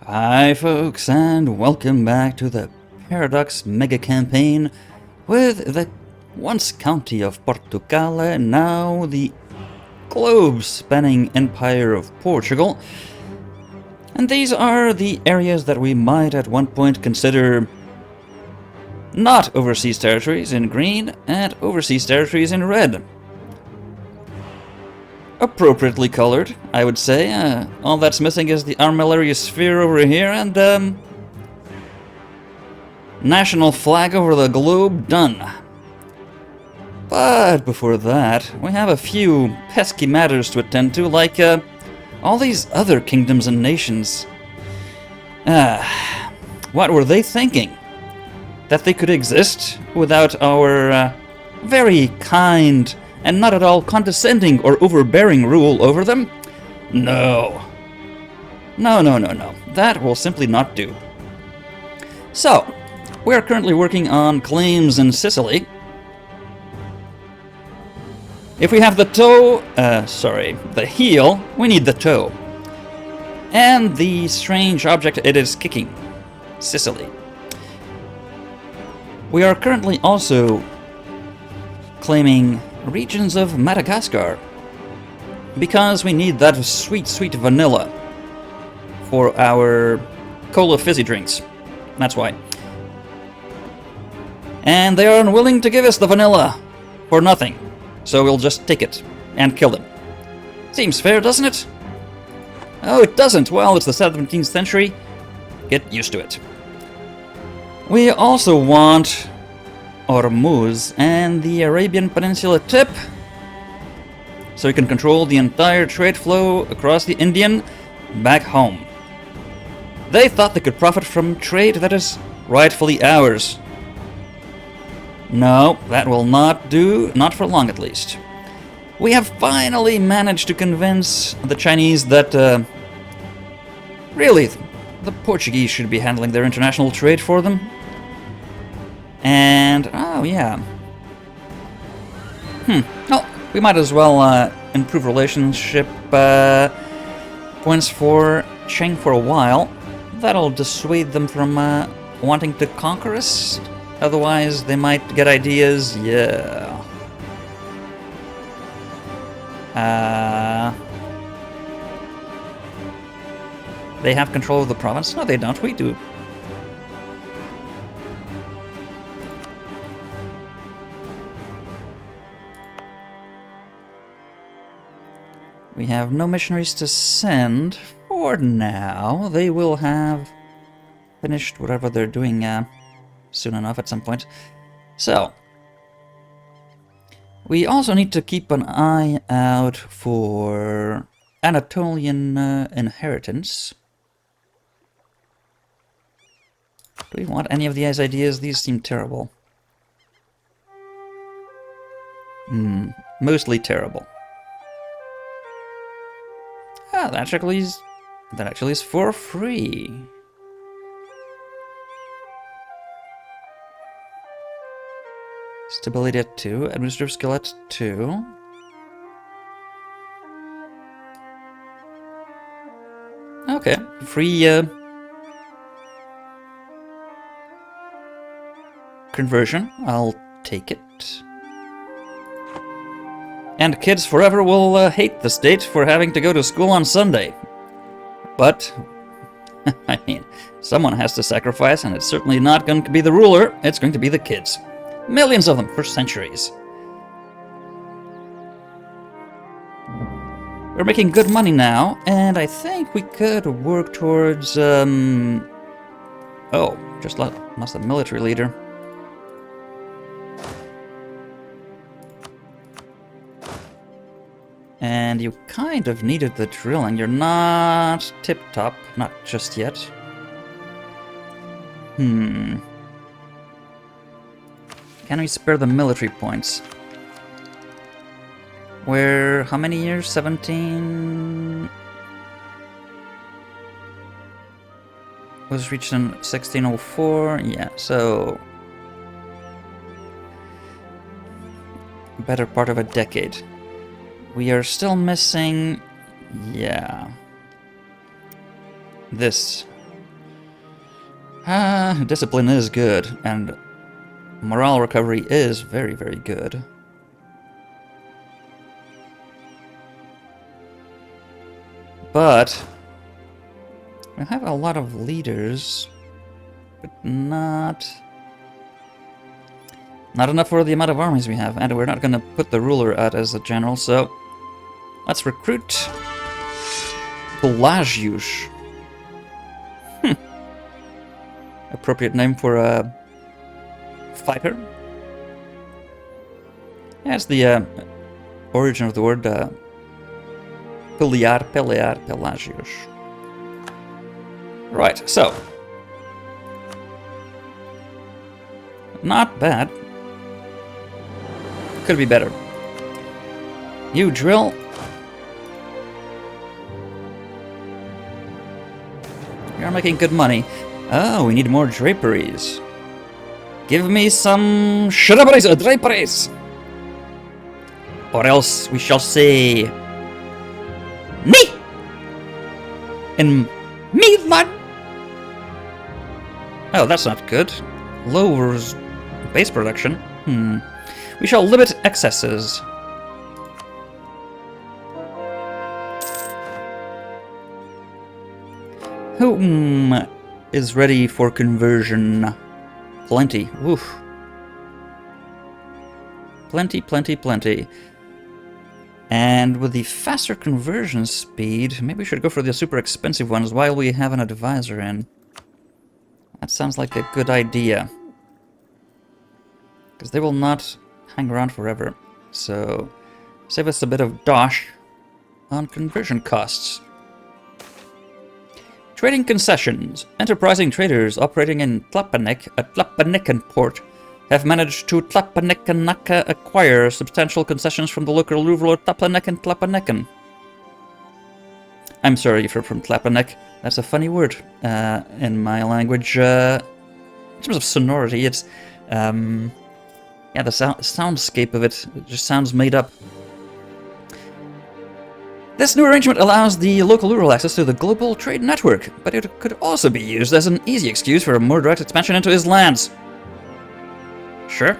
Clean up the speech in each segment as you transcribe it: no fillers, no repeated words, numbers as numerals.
Hi folks, and welcome back to the Paradox Mega Campaign with the once county of Portugal, now the globe-spanning Empire of Portugal. And these are the areas that we might at one point consider not overseas territories in green and overseas territories in red. Appropriately colored, I would say. All that's missing is the armillary sphere over here, and national flag over the globe, done. But before that, we have a few pesky matters to attend to, like all these other kingdoms and nations. What were they thinking? That they could exist without our very kind and not at all condescending or overbearing rule over them? No. No. That will simply not do. So, we are currently working on claims in Sicily. If we have the the heel, we need the toe. And the strange object it is kicking, Sicily. We are currently also claiming regions of Madagascar, because we need that sweet vanilla for our cola fizzy drinks. That's why. And they are unwilling to give us the vanilla for nothing, so we'll just take it and kill them. Seems fair, doesn't it? Oh, it doesn't. Well, it's the 17th century. Get used to it. We also want Hormuz and the Arabian Peninsula tip, so we can control the entire trade flow across the Indian back home. They thought they could profit from trade that is rightfully ours. No, that will not do, not for long at least. We have finally managed to convince the Chinese that really the Portuguese should be handling their international trade for them. And, oh yeah. Well, we might as well improve relationship points for Cheng for a while. That'll dissuade them from wanting to conquer us. Otherwise, they might get ideas, yeah. They have control of the province? No, they don't. We do. We have no missionaries to send for now. They will have finished whatever they're doing soon enough at some point. So, we also need to keep an eye out for Anatolian inheritance. Do we want any of these ideas? These seem terrible. Mostly terrible. Ah, that actually is for free. Stability at 2, administrative skill at 2. Okay, free conversion. I'll take it. And kids forever will hate the state for having to go to school on Sunday. But, I mean, someone has to sacrifice, and it's certainly not going to be the ruler, it's going to be the kids. Millions of them for centuries. We're making good money now, and I think we could work towards, oh, just lost a military leader. And you kind of needed the drilling. You're not tip-top, not just yet. Can we spare the military points? Where, how many years? 17... was reached in 1604, yeah, so... better part of a decade. We are still missing... yeah... this Discipline is good, and morale recovery is very, very good. But we have a lot of leaders, but not enough for the amount of armies we have, and we're not going to put the ruler out as a general, so let's recruit Pelagius. Appropriate name for a fighter. That's the origin of the word pelear, Pelagius. Right, so. Not bad. Could be better. You drill. You're making good money. Oh, we need more draperies. Give me some draperies! Or else we shall say... Me! In Milan! Oh, that's not good. Lowers base production. We shall limit excesses. Whom is ready for conversion? Plenty. Woof. Plenty, plenty, plenty. And with the faster conversion speed, maybe we should go for the super expensive ones while we have an advisor in. That sounds like a good idea. Because they will not hang around forever. So, save us a bit of dosh on conversion costs. Trading concessions. Enterprising traders operating in Tlapanek, a Tlapanikan port, have managed to Tlapanekanaka acquire substantial concessions from the local ruler Tlapanekan Tlapanekan. I'm sorry if you're from Tlapanek. That's a funny word in my language. In terms of sonority, it's... yeah, the soundscape of it just sounds made up. This new arrangement allows the local rural access to the global trade network, but it could also be used as an easy excuse for a more direct expansion into his lands. Sure.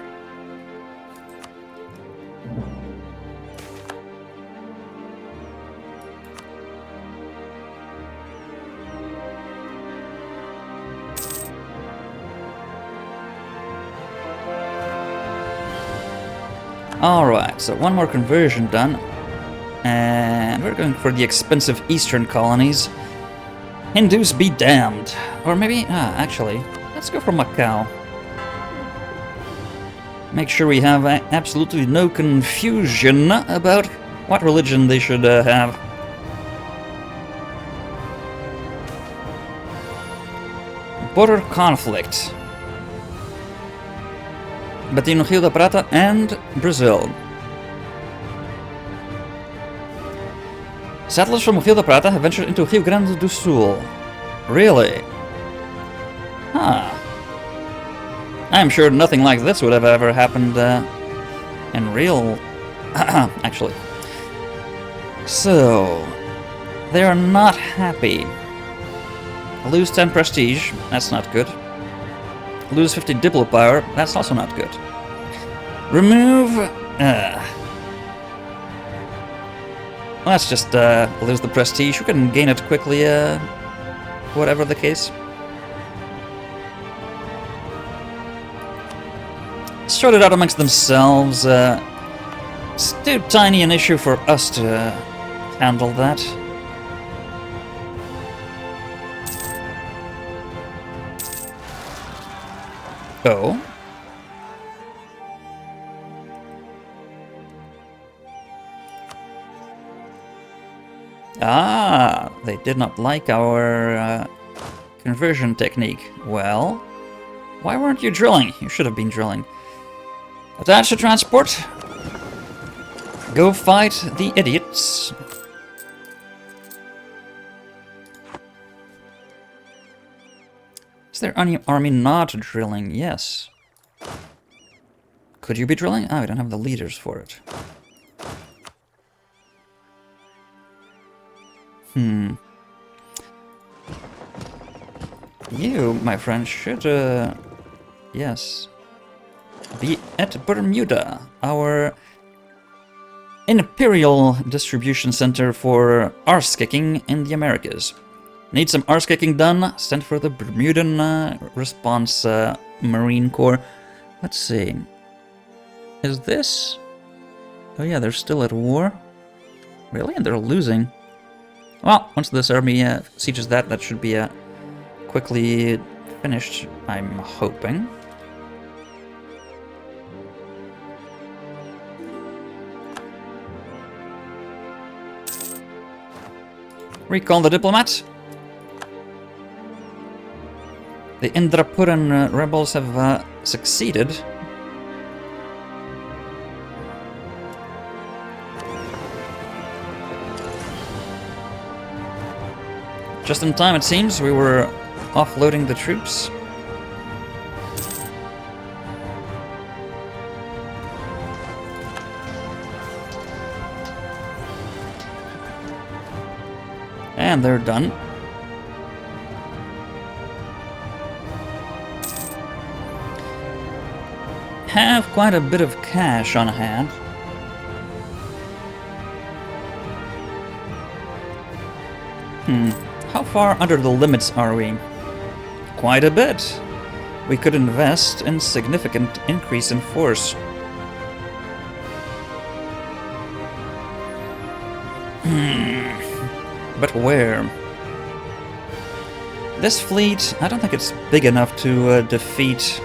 Alright, so one more conversion done. And we're going for the expensive eastern colonies. Hindus be damned. Or maybe, actually, let's go for Macau. Make sure we have absolutely no confusion about what religion they should have. Border conflict between Rio da Prata and Brazil. Settlers from Rio da Prata have ventured into Rio Grande do Sul. Really? Huh. I'm sure nothing like this would have ever happened in real... actually. So... they are not happy. Lose 10 prestige, that's not good. Lose 50 diplo power, that's also not good. Remove... let's just lose the prestige. We can gain it quickly, whatever the case. Sort it out amongst themselves. It's too tiny an issue for us to handle that. Oh? Ah, they did not like our conversion technique. Well, why weren't you drilling? You should have been drilling. Attach to transport. Go fight the idiots. Is there any army not drilling? Yes. Could you be drilling? Oh, we don't have the leaders for it. You, my friend, should, yes, be at Bermuda, our imperial distribution center for arse kicking in the Americas. Need some arse kicking done? Send for the Bermudan response Marine Corps. Let's see. Is this? Oh yeah, they're still at war. Really? And they're losing. Well, once this army sieges that should be quickly finished, I'm hoping. Recall the diplomat. The Indrapuran rebels have succeeded. Just in time, it seems. We were offloading the troops. And they're done. Have quite a bit of cash on hand. How far under the limits are we? Quite a bit. We could invest in significant increase in force. But where? This fleet, I don't think it's big enough to defeat...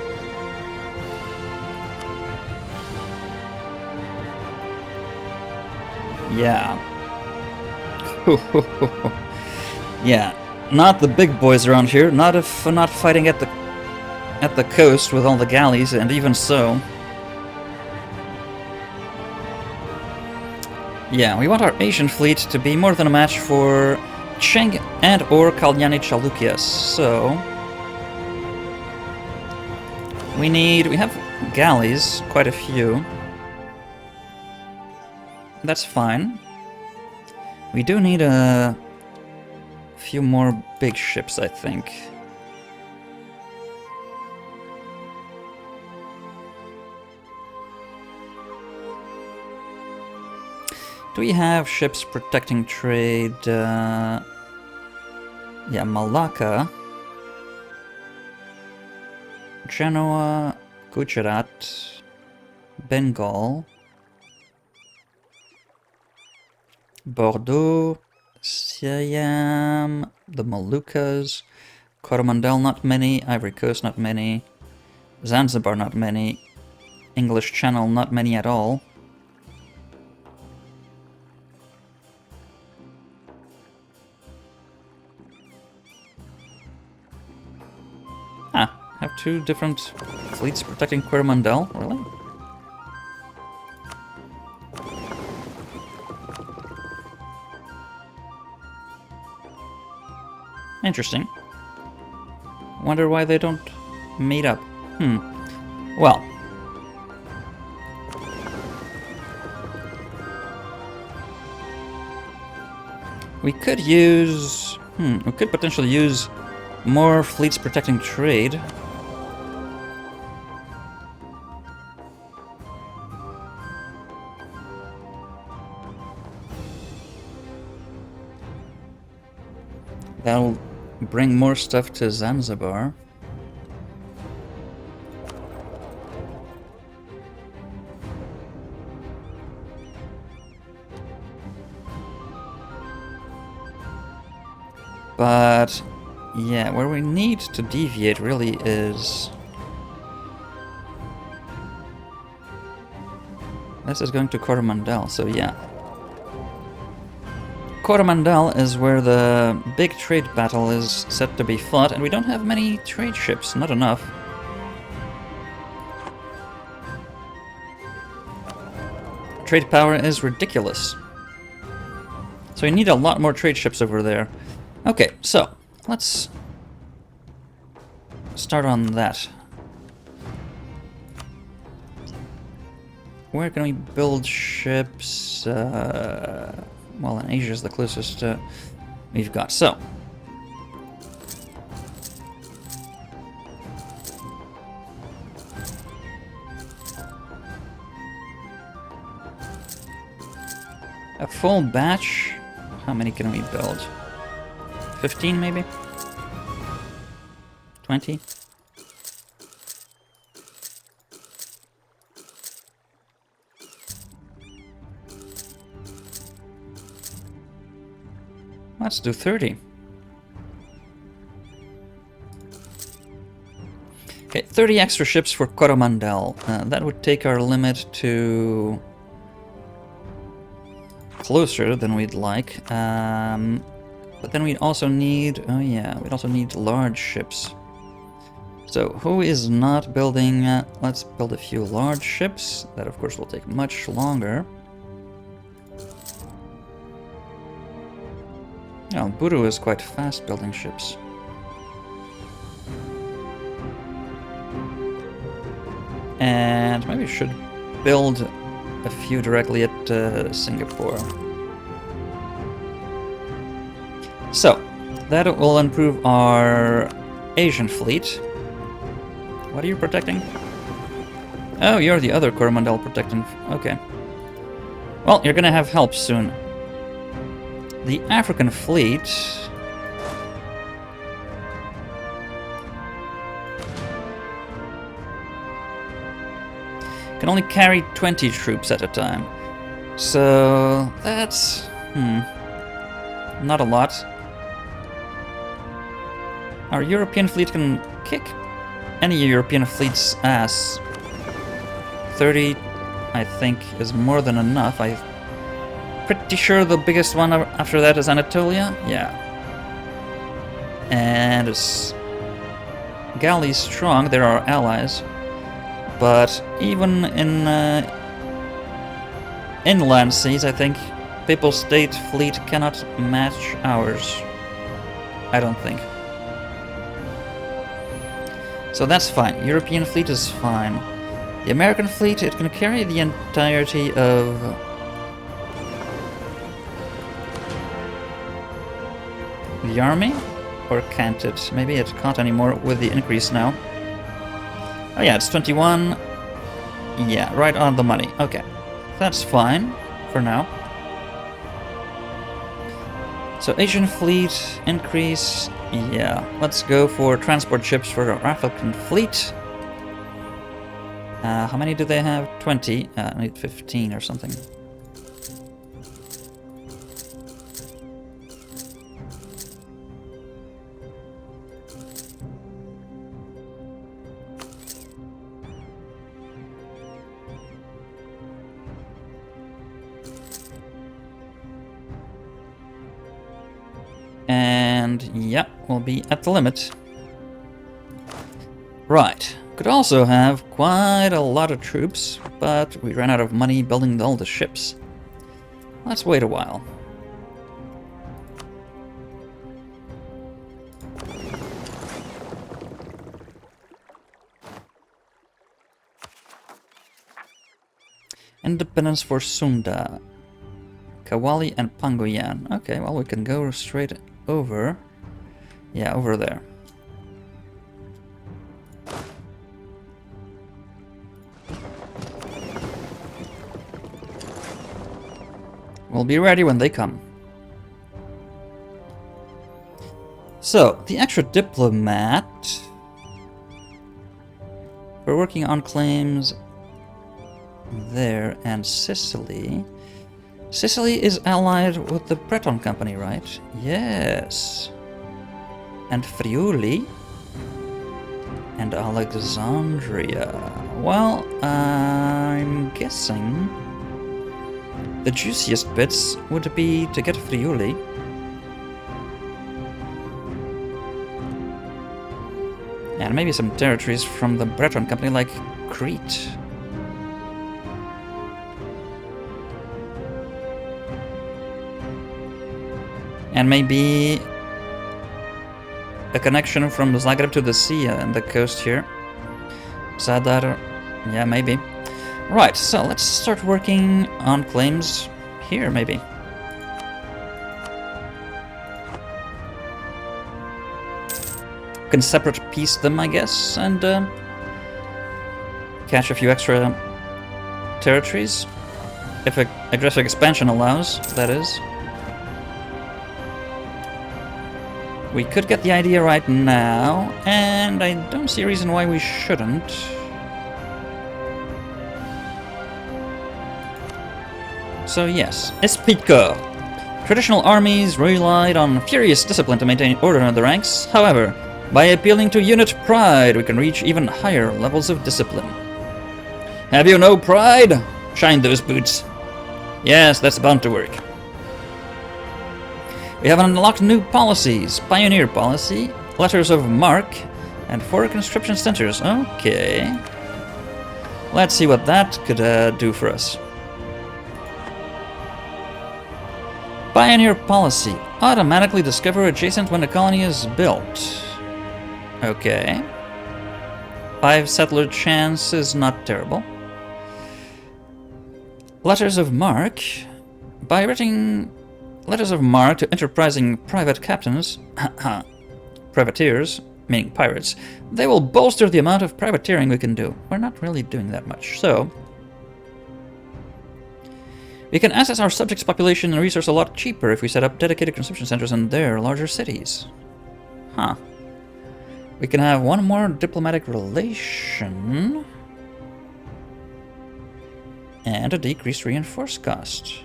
Yeah. Yeah, not the big boys around here. Not if not fighting at the coast with all the galleys, and even so. Yeah, we want our Asian fleet to be more than a match for Cheng and or Kalyani Chalukyas. So we have galleys, quite a few. That's fine. We do need a few more big ships, I think. Do we have ships protecting trade? Yeah, Malacca, Genoa, Gujarat, Bengal, Bordeaux, Siam, the Moluccas, Coromandel, not many, Ivory Coast, not many, Zanzibar, not many, English Channel, not many at all. Have two different fleets protecting Coromandel, really? Interesting. Wonder why they don't meet up. Well. We could use... we could potentially use more fleets protecting trade. That'll bring more stuff to Zanzibar. But, yeah, where we need to deviate really is... This is going to Coromandel, so yeah. Coromandel is where the big trade battle is set to be fought, and we don't have many trade ships, not enough. Trade power is ridiculous. So we need a lot more trade ships over there. Okay, so let's start on that. Where can we build ships? Well, in Asia is the closest we've got. So, A full batch? How many can we build? 15 maybe? 20? Let's do 30. Okay, 30 extra ships for Coromandel. That would take our limit to closer than we'd like. But then we'd also need... Oh yeah, we'd also need large ships. So, who is not building... let's build a few large ships. That, of course, will take much longer. Oh, Buru is quite fast building ships. And maybe we should build a few directly at Singapore. So, that will improve our Asian fleet. What are you protecting? Oh, you're the other Coromandel protecting. Okay. Well, you're gonna have help soon. The African fleet... can only carry 20 troops at a time. So that's... not a lot. Our European fleet can kick any European fleet's ass. 30, I think, is more than enough. I'm pretty sure the biggest one after that is Anatolia. Yeah. And it's galley strong. They're our allies. But even in inland seas, I think Papal State fleet cannot match ours. I don't think. So that's fine. European fleet is fine. The American fleet, it can carry the entirety of... the army? Or can't it? Maybe it can't anymore with the increase now. Oh yeah, it's 21. Yeah, right on the money. Okay. That's fine for now. So Asian fleet increase. Yeah, let's go for transport ships for our African fleet. How many do they have? 20. I need 15 or something. And yeah, we'll be at the limit. Right. Could also have quite a lot of troops, but we ran out of money building all the ships. Let's wait a while. Independence for Sunda. Kawali and Pangoyan. Okay, well, we can go straight over. Yeah, over there. We'll be ready when they come. So, the extra diplomat. We're working on claims there and Sicily. Sicily is allied with the Breton Company, right? Yes. And Friuli. And Alexandria. Well, I'm guessing the juiciest bits would be to get Friuli. And maybe some territories from the Breton Company like Crete. And maybe a connection from Zagreb to the sea and the coast here. Zadar, yeah, maybe. Right, so let's start working on claims here, maybe. Can separate piece them, I guess, and catch a few extra territories. If aggressive expansion allows, that is. We could get the idea right now, and I don't see a reason why we shouldn't. So yes, esprit de corps. Traditional armies relied on furious discipline to maintain order in the ranks. However, by appealing to unit pride, we can reach even higher levels of discipline. Have you no pride? Shine those boots. Yes, that's bound to work. We have unlocked new policies. Pioneer policy, letters of marque, and 4 conscription centers. Okay. Let's see what that could do for us. Pioneer policy. Automatically discover adjacent when a colony is built. Okay. 5 settler chance is not terrible. Letters of marque. By writing letters of marque to enterprising private captains, privateers, meaning pirates, they will bolster the amount of privateering we can do. We're not really doing that much, so... We can access our subjects' population and resource a lot cheaper if we set up dedicated consumption centers in their larger cities. Huh. We can have one more diplomatic relation. And a decreased reinforced cost.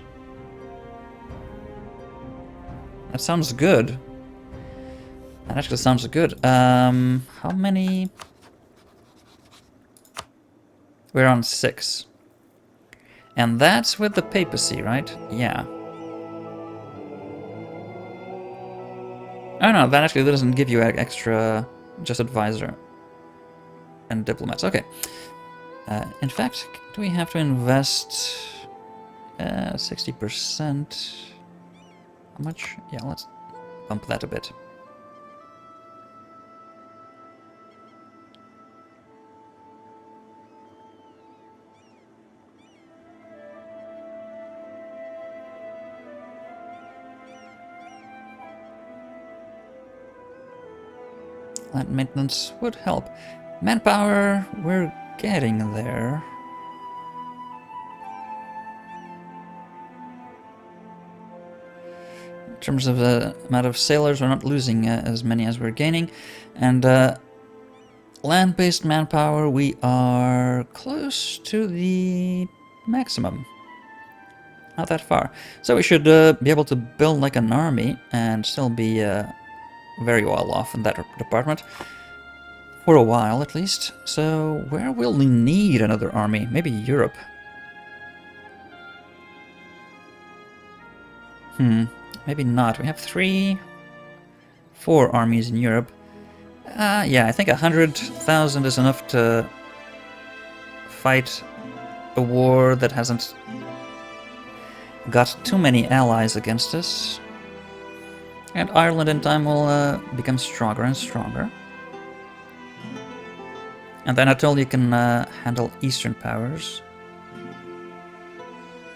That sounds good. That actually sounds good. How many? We're on 6. And that's with the papacy, right? Yeah. Oh no, that actually doesn't give you extra, just advisor and diplomats. Okay. In fact, do we have to invest 60%? How much? Yeah, let's bump that a bit. Land maintenance would help. Manpower, we're getting there. In terms of the amount of sailors, we're not losing as many as we're gaining. And land-based manpower, we are close to the maximum. Not that far. So we should be able to build like an army and still be very well off in that department. For a while, at least. So, where will we need another army? Maybe Europe. Maybe not. We have 4 armies in Europe. Yeah, I think 100,000 is enough to fight a war that hasn't got too many allies against us. And Ireland in time will become stronger and stronger. And then Anatolia can handle Eastern powers.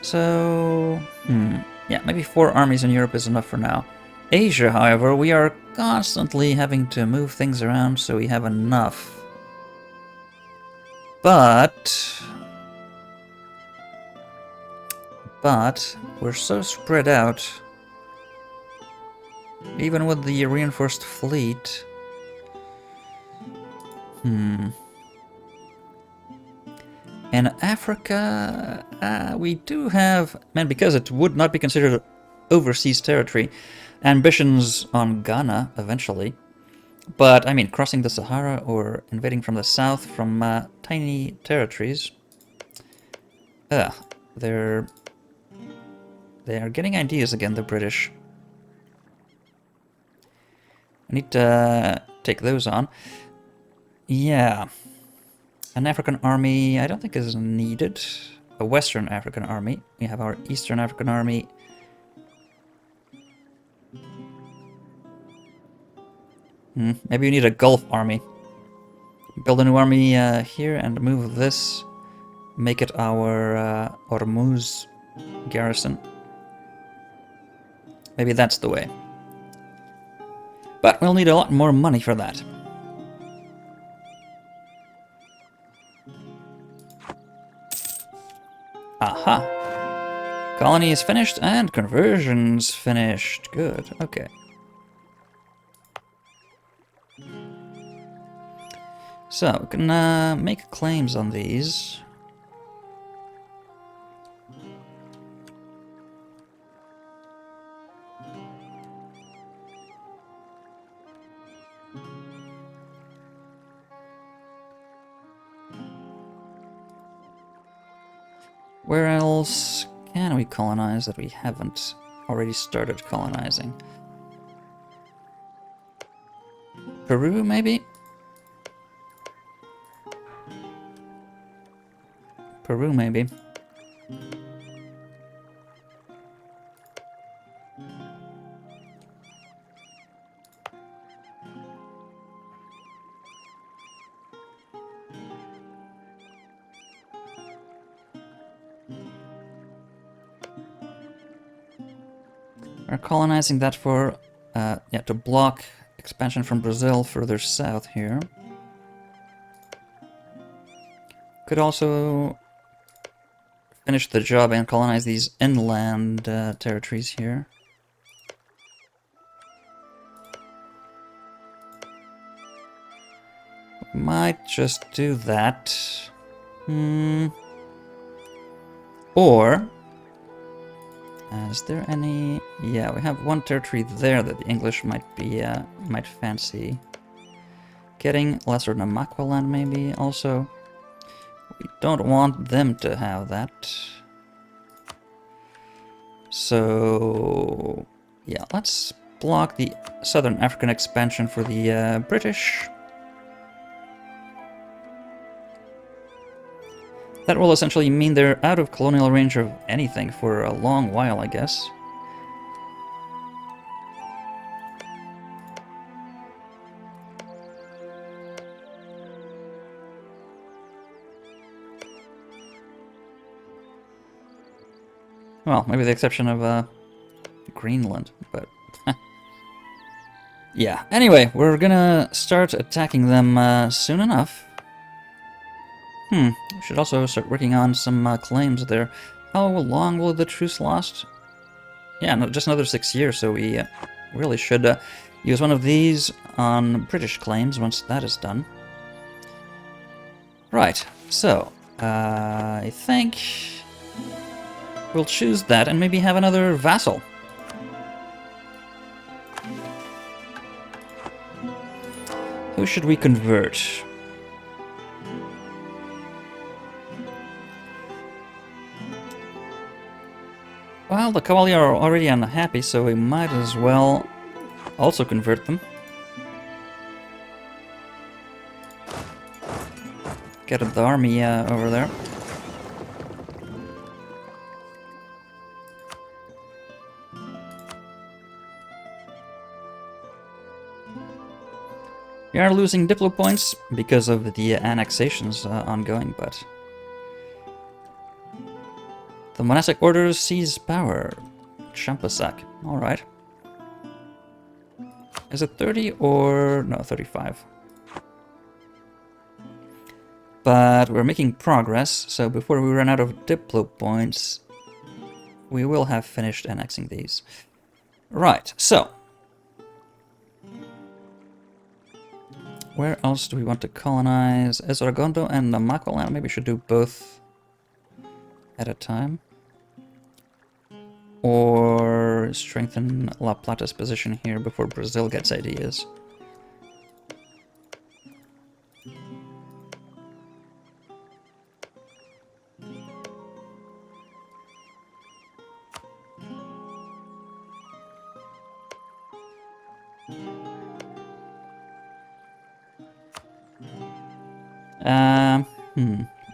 So, yeah, maybe 4 armies in Europe is enough for now. Asia, however, we are constantly having to move things around, so we have enough. But we're so spread out. Even with the reinforced fleet. In Africa, we do have, because it would not be considered overseas territory, ambitions on Ghana eventually. But, I mean, crossing the Sahara or invading from the south from tiny territories. They are getting ideas again, the British. I need to take those on. Yeah. An African army, I don't think is needed. A Western African army. We have our Eastern African army. Maybe we need a Gulf army. Build a new army here and move this. Make it our Hormuz garrison. Maybe that's the way. But we'll need a lot more money for that. Aha! Colony is finished and conversion's finished. Good, okay. So, we can make claims on these. Where else can we colonize that we haven't already started colonizing? Peru, maybe? Peru, maybe. We're colonizing that for, yeah, to block expansion from Brazil further south here. Could also finish the job and colonize these inland territories here. Might just do that. Or... is there any... Yeah, we have one territory there that the English might fancy. Getting lesser than Macau land, maybe, also. We don't want them to have that. So... yeah, let's block the Southern African expansion for the British. That will essentially mean they're out of colonial range of anything for a long while, I guess. Well, maybe the exception of Greenland, but... yeah, anyway, we're gonna start attacking them soon enough. We should also start working on some claims there. How long will the truce last? Yeah, no, just another 6 years, so we really should use one of these on British claims once that is done. Right, so, I think we'll choose that and maybe have another vassal. Who should we convert? Well, the Colonial are already unhappy, so we might as well also convert them. Get the army over there. We are losing Diplo points because of the annexations ongoing, but... the monastic orders seize power. Champasak. Alright. Is it 30 or... no, 35. But we're making progress, so before we run out of Diplo points, we will have finished annexing these. Right, so... where else do we want to colonize? Esargondo and Namakoland. Maybe we should do both at a time. Or strengthen La Plata's position here before Brazil gets ideas.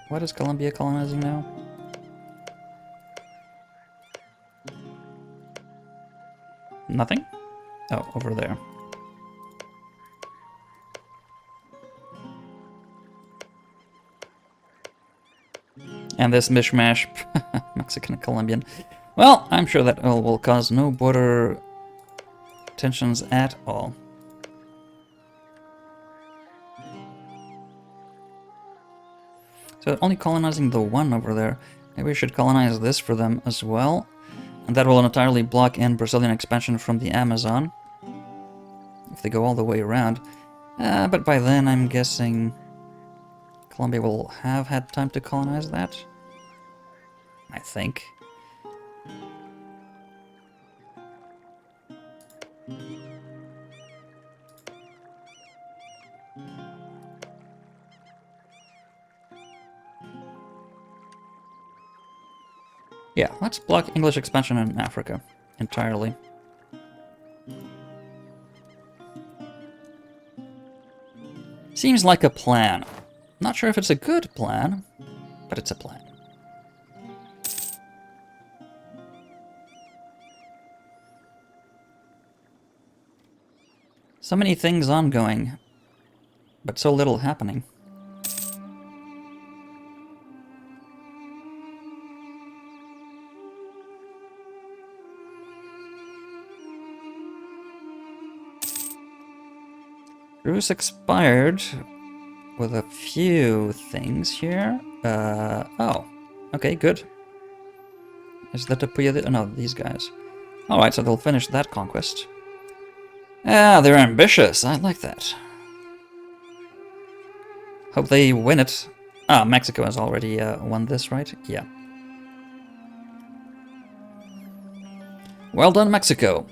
What is Colombia colonizing now? Nothing? Oh, over there. And this mishmash, Mexican and Colombian. Well, I'm sure that will cause no border tensions at all. So only colonizing the one over there. Maybe we should colonize this for them as well. And that will entirely block in Brazilian expansion from the Amazon, if they go all the way around. But by then, I'm guessing Colombia will have had time to colonize that. I think. Yeah, let's block English expansion in Africa entirely. Seems like a plan. Not sure if it's a good plan, but it's a plan. So many things ongoing, but so little happening. Truce expired with a few things here. Oh, okay, good. Is that the Puya? No, these guys. Alright, so they'll finish that conquest. Ah, they're ambitious. I like that. Hope they win it. Ah, Mexico has already won this, right? Yeah. Well done, Mexico.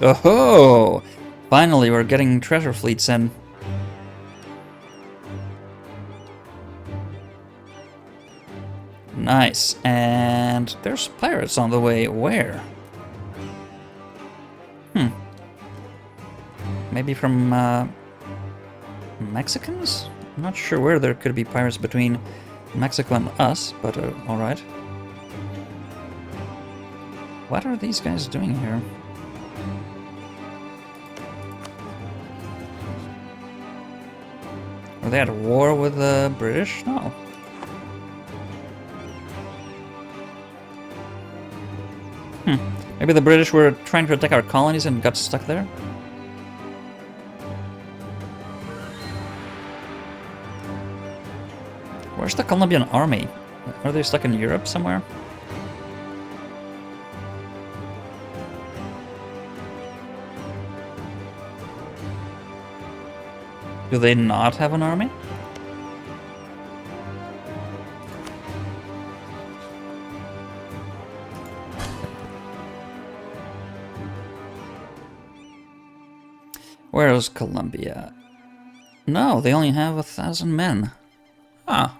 Oh-ho! Finally, we're getting treasure fleets in. Nice. And there's pirates on the way. Where? Maybe from Mexicans? I'm not sure where there could be pirates between Mexico and us, but alright. What are these guys doing here? Were they at war with the British? No. Maybe the British were trying to attack our colonies and got stuck there? Where's the Colombian army? Are they stuck in Europe somewhere? Do they not have an army? Where is Colombia? No, they only have 1,000 men. Ah.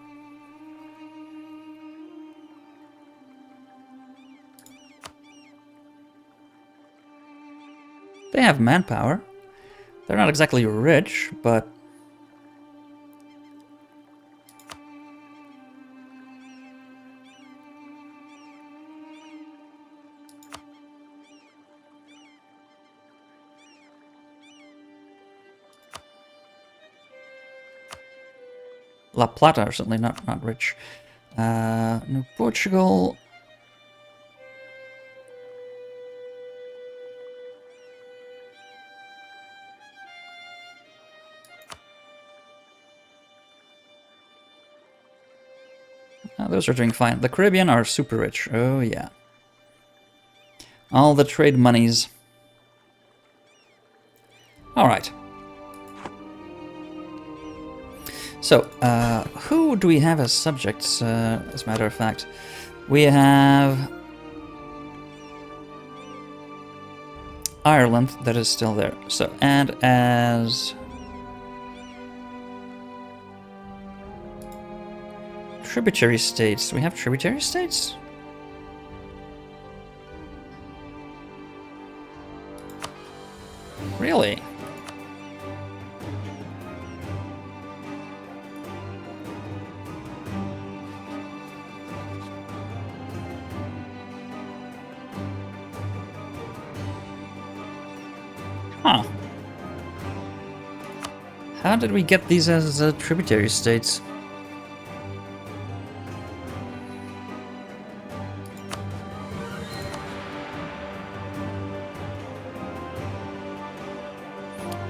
They have manpower. They're not exactly rich, but... La Plata are certainly not rich. New Portugal... those are doing fine. The Caribbean are super rich. Oh, yeah. All the trade monies. Alright. So, who do we have as subjects, as a matter of fact? We have... Ireland, that is still there. So, and as... Tributary states. We have tributary states? Really? Huh. How did we get these as tributary states?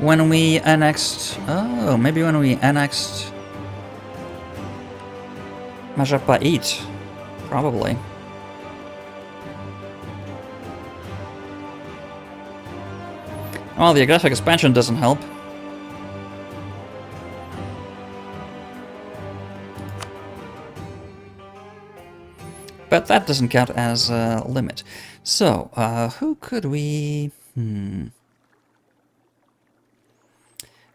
When we annexed... Oh, maybe when we annexed... Majapahit. Probably. Well, the aggressive expansion doesn't help. But that doesn't count as a limit. So, who could we...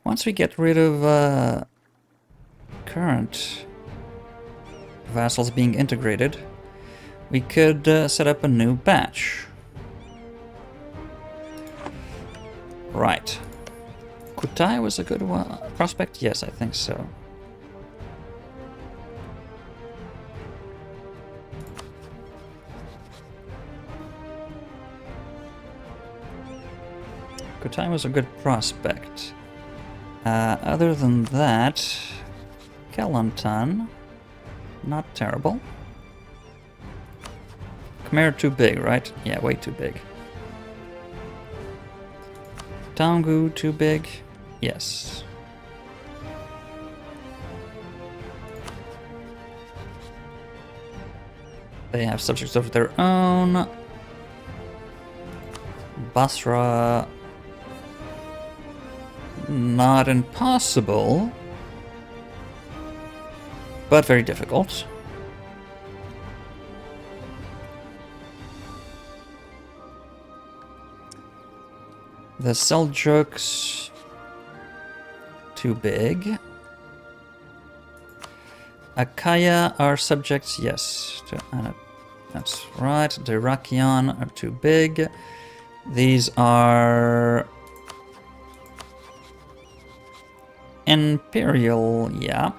Once we get rid of current vassals being integrated, we could set up a new batch. Right. Kutai was a good one. Prospect? Yes, I think so. Kutai was a good prospect. Other than that, Kelantan, not terrible. Khmer too big, right? Yeah, way too big. Taungu too big? Yes. They have subjects of their own. Basra, not impossible, but very difficult. The Seljuks, too big. Achaia are subjects, yes. That's right. The Iraqian are too big. These are Imperial, yeah.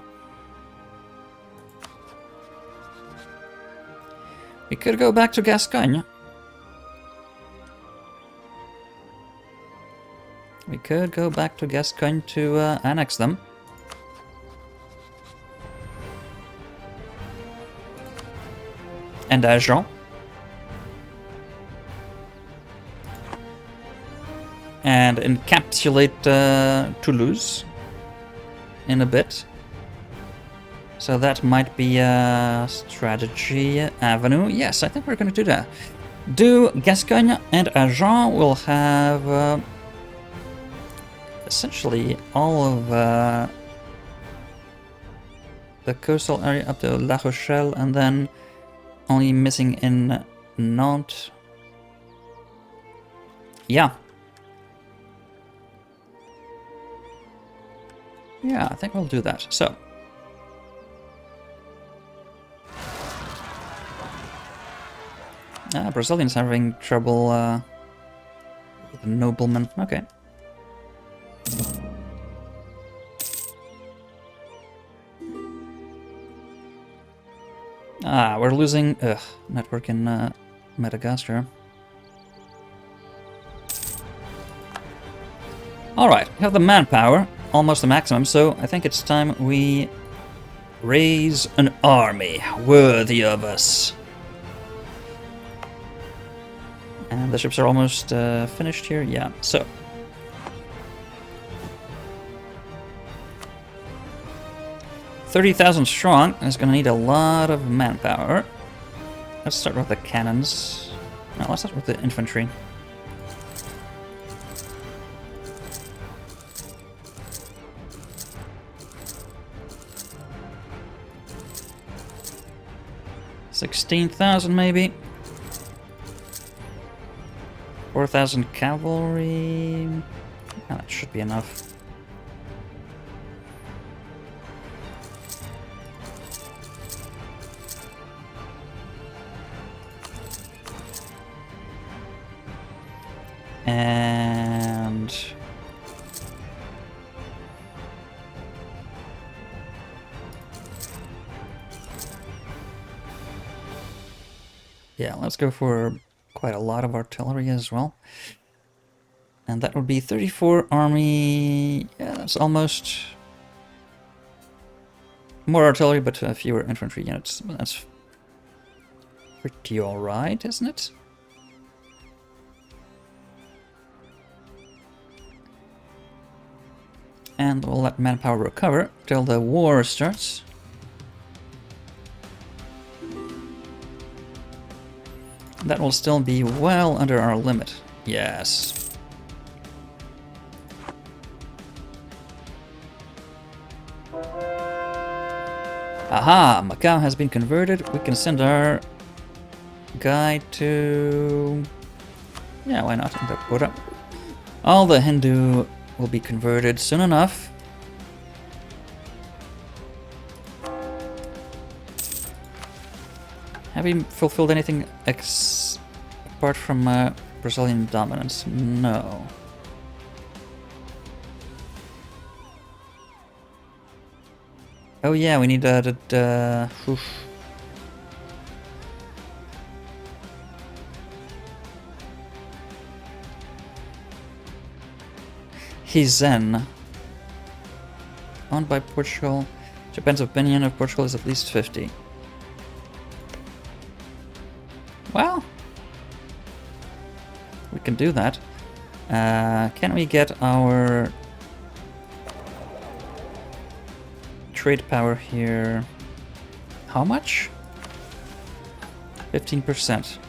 We could go back to Gascogne. We could go back to Gascogne to annex them. And Agen. And encapsulate Toulouse in a bit. So that might be a strategy avenue. Yes, I think we're going to do that. Do Gascogne and Agen will have essentially all of the coastal area up to La Rochelle, and then only missing in Nantes. Yeah. Yeah, I think we'll do that. So. Brazilians having trouble with the noblemen. Okay. We're losing network in Madagascar. Alright, we have the manpower, almost the maximum, so I think it's time we raise an army worthy of us. And the ships are almost finished here, yeah, so. $30,000 strong is going to need a lot of manpower. Let's start with the cannons. No, let's start with the infantry. $16,000 maybe. 4,000 cavalry. Oh, that should be enough. And yeah, let's go for quite a lot of artillery as well. And that would be 34 army. Yeah, that's almost more artillery, but fewer infantry units. That's pretty alright, isn't it? And we'll let manpower recover till the war starts. that will still be well under our limit. Yes. Aha! Macau has been converted. We can send our guy to... Yeah, why not? All the Hindu will be converted soon enough. Have we fulfilled anything apart from Brazilian dominance? No. Oh yeah, we need He's Zen. Owned by Portugal. Japan's opinion of Portugal is at least 50. Well, we can do that. Can we get our trade power here? How much? 15%.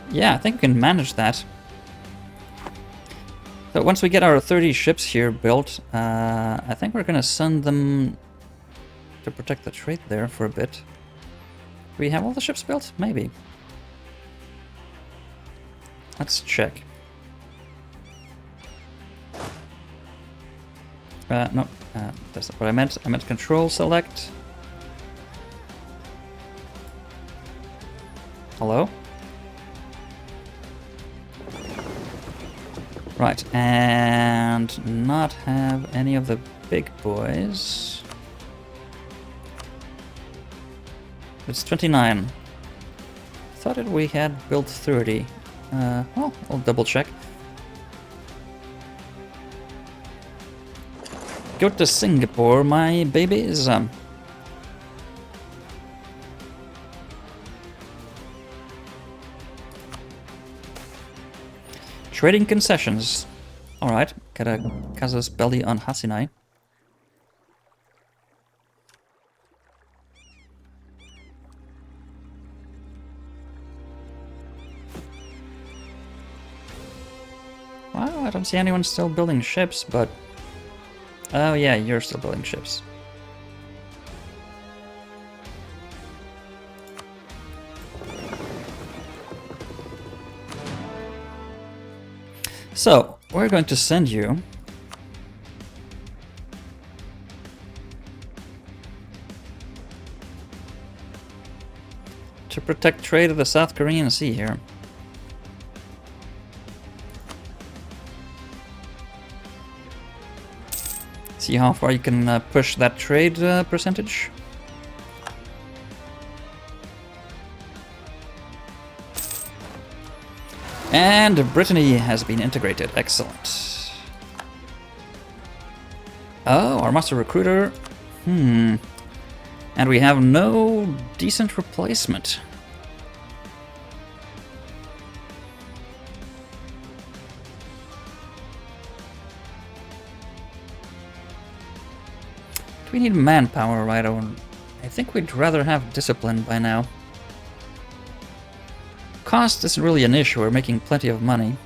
Yeah, I think we can manage that. So once we get our 30 ships here built, I think we're gonna send them to protect the trade there for a bit. Do we have all the ships built? Maybe. Let's check. No, that's not what I meant. I meant control select. Hello? Right, and not have any of the big boys. It's 29. Thought that we had built 30. Well, I'll double check. Go to Singapore, my babies. Trading concessions. Alright, got a casus belli on Hasinai. Well, I don't see anyone still building ships, but... Oh yeah, you're still building ships. So, we're going to send you to protect trade of the South Korean Sea here. See how far you can push that trade percentage. And Brittany has been integrated. Excellent. Oh, our master recruiter. And we have no decent replacement. Do we need manpower right on? I think we'd rather have discipline by now. Cost isn't really an issue, we're making plenty of money.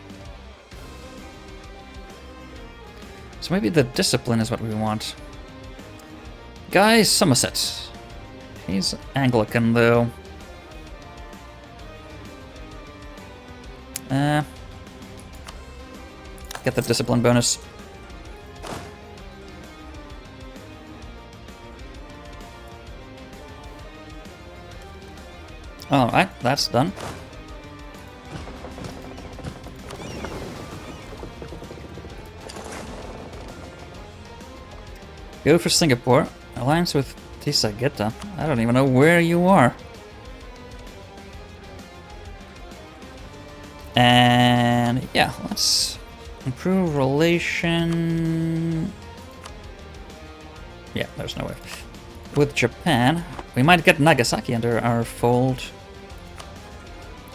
So maybe the discipline is what we want. Guy Somerset. He's Anglican though. Get the discipline bonus. Alright, that's done. Go for Singapore. Alliance with Tisageta. I don't even know where you are. And yeah, let's improve relation. Yeah, there's no way. With Japan, we might get Nagasaki under our fold.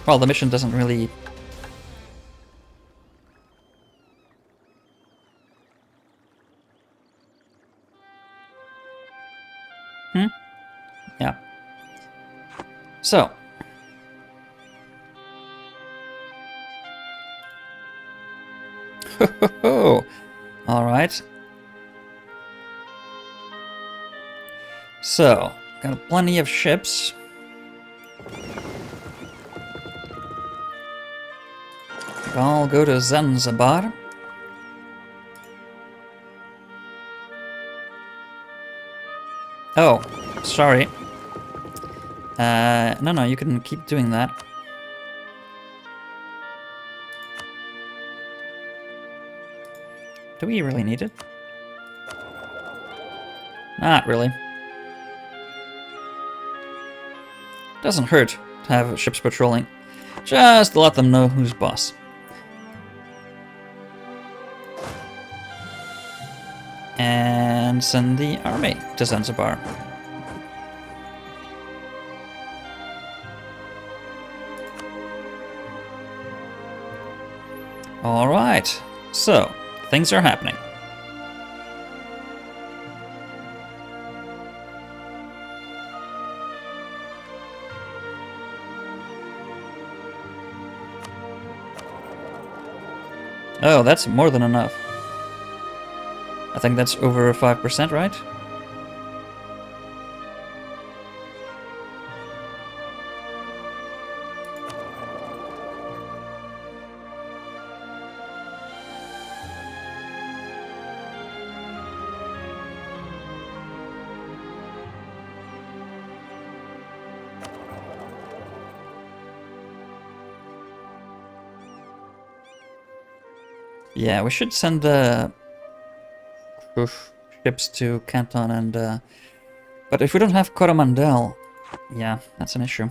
Well, the mission doesn't really... Yeah. So. Alright. So, got plenty of ships. I'll go to Zanzibar. Oh, sorry. No, you can keep doing that. Do we really need it? Not really. Doesn't hurt to have ships patrolling. Just to let them know who's boss. And send the army to Zanzibar. Alright, so things are happening. Oh, that's more than enough. I think that's over 5%, right? Yeah, we should send the ships to Canton and... but if we don't have Coromandel, yeah, that's an issue.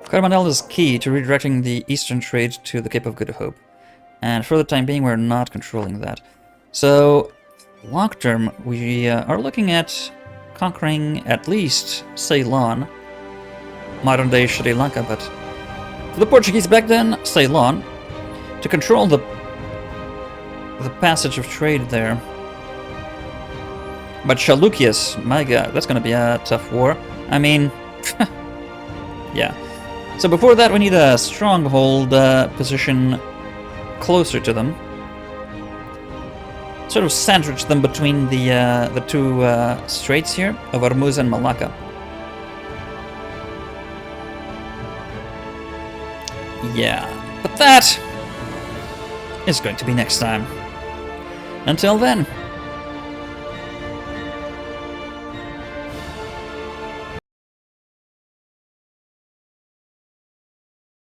Coromandel is key to redirecting the eastern trade to the Cape of Good Hope. And for the time being, we're not controlling that. So, long term, we are looking at conquering at least Ceylon, modern day Sri Lanka, but for the Portuguese back then, Ceylon, to control the passage of trade there. But Chalukyas, my god, that's gonna be a tough war. I mean, yeah. So before that, we need a stronghold position closer to them. Sort of sandwich them between the two straits here of Hormuz and Malacca. Yeah, but that is going to be next time. Until then.